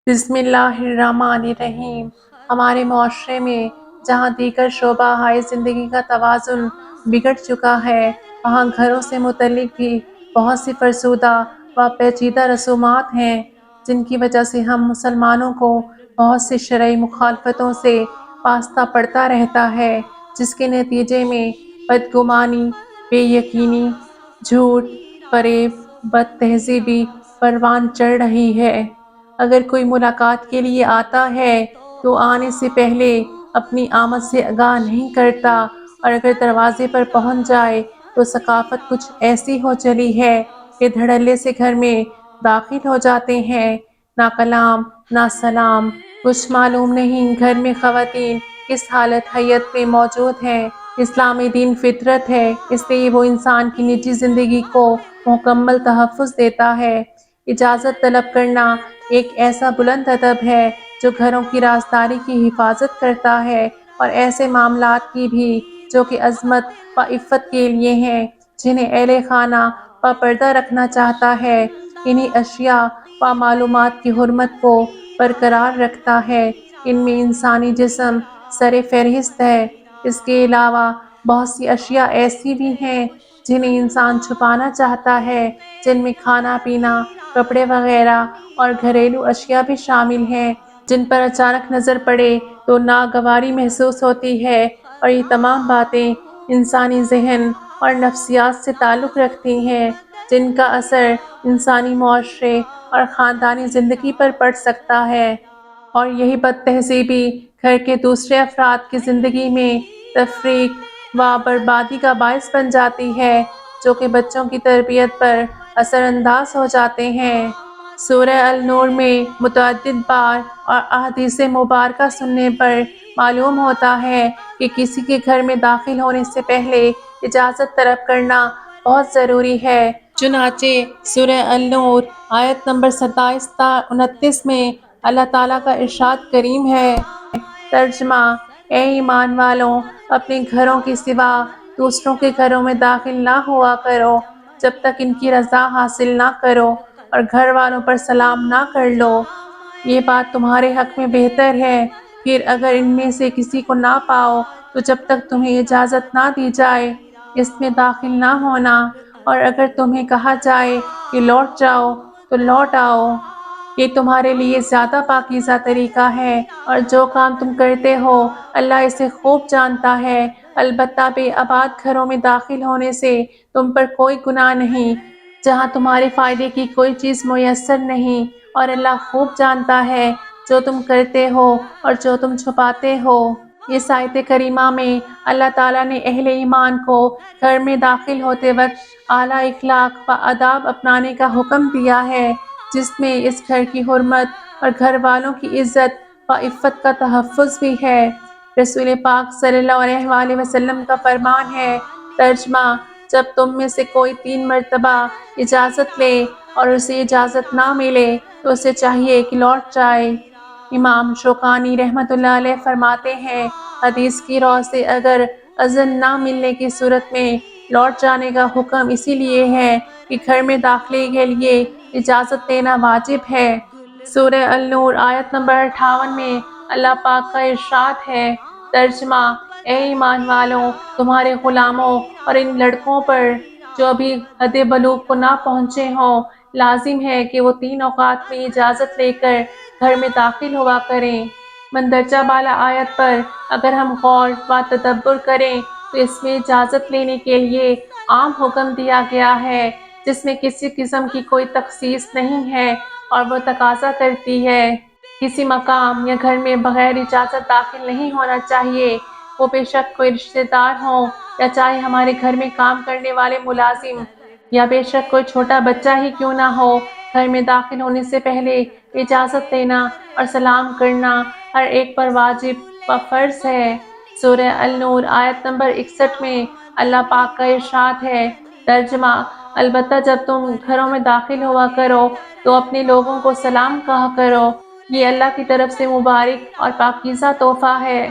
بسم اللہ الرحمن الرحیم۔ ہمارے معاشرے میں جہاں دیگر شعبہ ہائے زندگی کا توازن بگڑ چکا ہے، وہاں گھروں سے متعلق بھی بہت سی فرسودہ و پیچیدہ رسومات ہیں، جن کی وجہ سے ہم مسلمانوں کو بہت سی شرعی مخالفتوں سے واسطہ پڑتا رہتا ہے، جس کے نتیجے میں بدگمانی، بے یقینی، جھوٹ، فریب، بد تہذیبی پروان چڑھ رہی ہے۔ اگر کوئی ملاقات کے لیے آتا ہے تو آنے سے پہلے اپنی آمد سے آگاہ نہیں کرتا، اور اگر دروازے پر پہنچ جائے تو ثقافت کچھ ایسی ہو چلی ہے کہ دھڑلے سے گھر میں داخل ہو جاتے ہیں، نہ کلام نہ سلام۔ کچھ معلوم نہیں گھر میں خواتین کس حالت حیت میں موجود ہیں۔ اسلامی دین فطرت ہے، اس لیے وہ انسان کی نجی زندگی کو مکمل تحفظ دیتا ہے۔ اجازت طلب کرنا ایک ایسا بلند ادب ہے جو گھروں کی رازداری کی حفاظت کرتا ہے، اور ایسے معاملات کی بھی جو کہ عظمت و عفت کے لیے ہیں، جنہیں اہل خانہ پردہ رکھنا چاہتا ہے، انہی اشیاء و معلومات کی حرمت کو برقرار رکھتا ہے۔ ان میں انسانی جسم سر فہرست ہے۔ اس کے علاوہ بہت سی اشیاء ایسی بھی ہیں جنہیں انسان چھپانا چاہتا ہے، جن میں کھانا پینا، کپڑے وغیرہ اور گھریلو اشیاء بھی شامل ہیں، جن پر اچانک نظر پڑے تو ناگواری محسوس ہوتی ہے، اور یہ تمام باتیں انسانی ذہن اور نفسیات سے تعلق رکھتی ہیں، جن کا اثر انسانی معاشرے اور خاندانی زندگی پر پڑ سکتا ہے، اور یہی بد تہذیبی گھر کے دوسرے افراد کی زندگی میں تفریق و بربادی کا باعث بن جاتی ہے، جو کہ بچوں کی تربیت پر اثر انداز ہو جاتے ہیں۔ سورہ النور میں متعدد بار اور احادیث مبارکہ سننے پر معلوم ہوتا ہے کہ کسی کے گھر میں داخل ہونے سے پہلے اجازت طلب کرنا بہت ضروری ہے۔ چنانچہ سورہ النور آیت نمبر 27 تا 29 میں اللہ تعالیٰ کا ارشاد کریم ہے۔ ترجمہ: اے ایمان والوں، اپنے گھروں کے سوا دوسروں کے گھروں میں داخل نہ ہوا کرو جب تک ان کی رضا حاصل نہ کرو، اور گھر والوں پر سلام نہ کر لو۔ یہ بات تمہارے حق میں بہتر ہے۔ پھر اگر ان میں سے کسی کو نہ پاؤ تو جب تک تمہیں اجازت نہ دی جائے اس میں داخل نہ ہونا، اور اگر تمہیں کہا جائے کہ لوٹ جاؤ تو لوٹ آؤ۔ یہ تمہارے لیے زیادہ پاکیزہ طریقہ ہے، اور جو کام تم کرتے ہو اللہ اسے خوب جانتا ہے۔ البتہ بے آباد گھروں میں داخل ہونے سے تم پر کوئی گناہ نہیں، جہاں تمہارے فائدے کی کوئی چیز میسر نہیں، اور اللہ خوب جانتا ہے جو تم کرتے ہو اور جو تم چھپاتے ہو۔ اس آیت کریمہ میں اللہ تعالیٰ نے اہل ایمان کو گھر میں داخل ہوتے وقت اعلیٰ اخلاق و آداب اپنانے کا حکم دیا ہے، جس میں اس گھر کی حرمت اور گھر والوں کی عزت و عفت کا تحفظ بھی ہے۔ رسول پاک صلی اللہ علیہ وآلہ وسلم کا فرمان ہے، ترجمہ: جب تم میں سے کوئی 3 مرتبہ اجازت لے اور اسے اجازت نہ ملے تو اسے چاہیے کہ لوٹ جائے۔ امام شوکانی رحمۃ اللہ علیہ فرماتے ہیں، حدیث کی رو سے اگر اذن نہ ملنے کی صورت میں لوٹ جانے کا حکم اسی لیے ہے کہ گھر میں داخلے کے لیے اجازت لینا واجب ہے۔ سورہ النور آیت نمبر 58 میں اللہ پاک کا ارشاد ہے، ترجمہ: اے ایمان والوں، تمہارے غلاموں اور ان لڑکوں پر جو ابھی حد بلوغ کو نہ پہنچے ہوں، لازم ہے کہ وہ 3 اوقات میں اجازت لے کر گھر میں داخل ہوا کریں۔ مندرجہ بالا آیت پر اگر ہم غور و تدبر کریں تو اس میں اجازت لینے کے لیے عام حکم دیا گیا ہے، جس میں کسی قسم کی کوئی تخصیص نہیں ہے، اور وہ تقاضا کرتی ہے کسی مقام یا گھر میں بغیر اجازت داخل نہیں ہونا چاہیے، وہ بے شک کوئی رشتہ دار ہوں یا چاہے ہمارے گھر میں کام کرنے والے ملازم، یا بے شک کوئی چھوٹا بچہ ہی کیوں نہ ہو۔ گھر میں داخل ہونے سے پہلے اجازت لینا اور سلام کرنا ہر ایک پر واجب و فرض ہے۔ سورہ النور آیت نمبر 61 میں اللہ پاک کا ارشاد ہے، ترجمہ: البتہ جب تم گھروں میں داخل ہوا کرو تو اپنے لوگوں کو سلام کہا کرو، یہ اللہ کی طرف سے مبارک اور پاکیزہ تحفہ ہے۔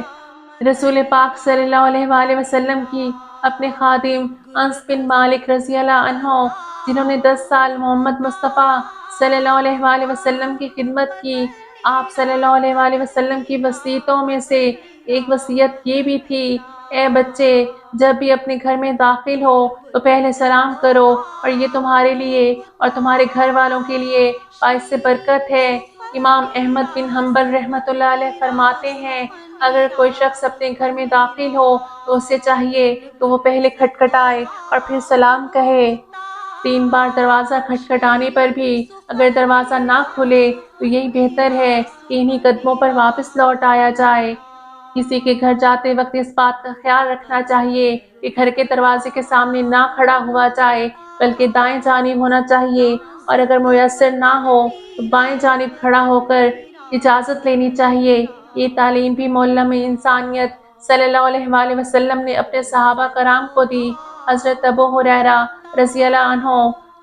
رسول پاک صلی اللہ علیہ وآلہ وسلم کی اپنے خادم انس بن مالک رضی اللہ عنہ، جنہوں نے 10 سال محمد مصطفیٰ صلی اللہ علیہ وآلہ وسلم کی خدمت کی، آپ صلی اللہ علیہ وآلہ وسلم کی وصیتوں میں سے ایک وصیت یہ بھی تھی، اے بچے، جب بھی اپنے گھر میں داخل ہو تو پہلے سلام کرو، اور یہ تمہارے لیے اور تمہارے گھر والوں کے لیے باعث برکت ہے۔ امام احمد بن حنبل رحمۃ اللہ علیہ فرماتے ہیں، اگر کوئی شخص اپنے گھر میں داخل ہو تو اسے چاہیے کہ وہ پہلے کھٹکھٹائے اور پھر سلام کہے۔ 3 بار دروازہ کھٹکھٹانے پر بھی اگر دروازہ نہ کھلے تو یہی بہتر ہے کہ انہی قدموں پر واپس لوٹ آیا جائے۔ کسی کے گھر جاتے وقت اس بات کا خیال رکھنا چاہیے کہ گھر کے دروازے کے سامنے نہ کھڑا ہوا جائے، بلکہ دائیں جانب ہونا چاہیے، اور اگر میسر نہ ہو تو بائیں جانب کھڑا ہو کر اجازت لینی چاہیے۔ یہ تعلیم بھی معلم انسانیت صلی اللہ علیہ وآلہ وسلم نے اپنے صحابہ کرام کو دی۔ حضرت ابو ہریرہ رضی اللہ عنہ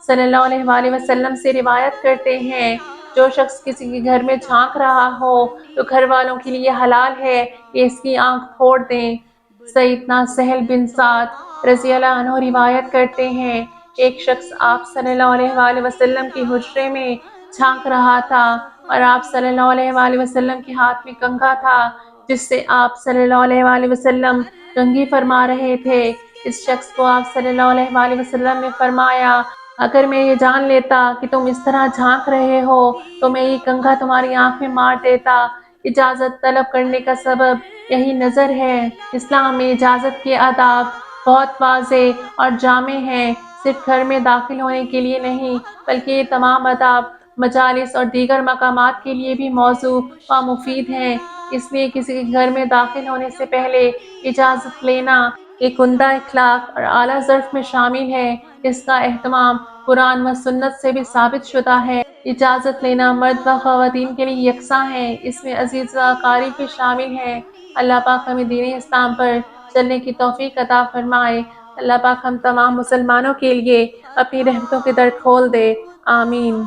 صلی اللہ علیہ وآلہ وسلم سے روایت کرتے ہیں، جو شخص کسی کے گھر میں جھانک رہا ہو تو گھر والوں کے لیے حلال ہے کہ اس کی آنکھ پھوڑ دیں۔ سیدنا سہل بن سعد رضی اللہ عنہ روایت کرتے ہیں، ایک شخص آپ صلی اللہ علیہ وآلہ وسلم کے حجرے میں جھانک رہا تھا، اور آپ صلی اللہ علیہ وآلہ وسلم کے ہاتھ میں کنگھا تھا جس سے آپ صلی اللہ علیہ وآلہ وسلم کنگھی فرما رہے تھے۔ اس شخص کو آپ صلی اللہ علیہ وآلہ وسلم نے فرمایا، اگر میں یہ جان لیتا کہ تم اس طرح جھانک رہے ہو تو میں یہ کنگھا تمہاری آنکھ میں مار دیتا۔ اجازت طلب کرنے کا سبب یہی نظر ہے۔ اسلام میں اجازت کے آداب بہت واضح اور جامع ہیں، صرف گھر میں داخل ہونے کے لیے نہیں بلکہ یہ تمام آداب مجالس اور دیگر مقامات کے لیے بھی موزوں و مفید ہیں۔ اس لیے کسی کے گھر میں داخل ہونے سے پہلے اجازت لینا ایک عمدہ اخلاق اور اعلیٰ ظرف میں شامل ہے، جس کا اہتمام قرآن و سنت سے بھی ثابت شدہ ہے۔ اجازت لینا مرد و خواتین کے لیے یکساں ہے، اس میں عزیز و اقارب بھی شامل ہیں۔ اللہ پاک ہمیں دین اسلام پر چلنے کی توفیق عطا فرمائے۔ اللہ پاک ہم تمام مسلمانوں کے لیے اپنی رحمتوں کے در کھول دے، آمین۔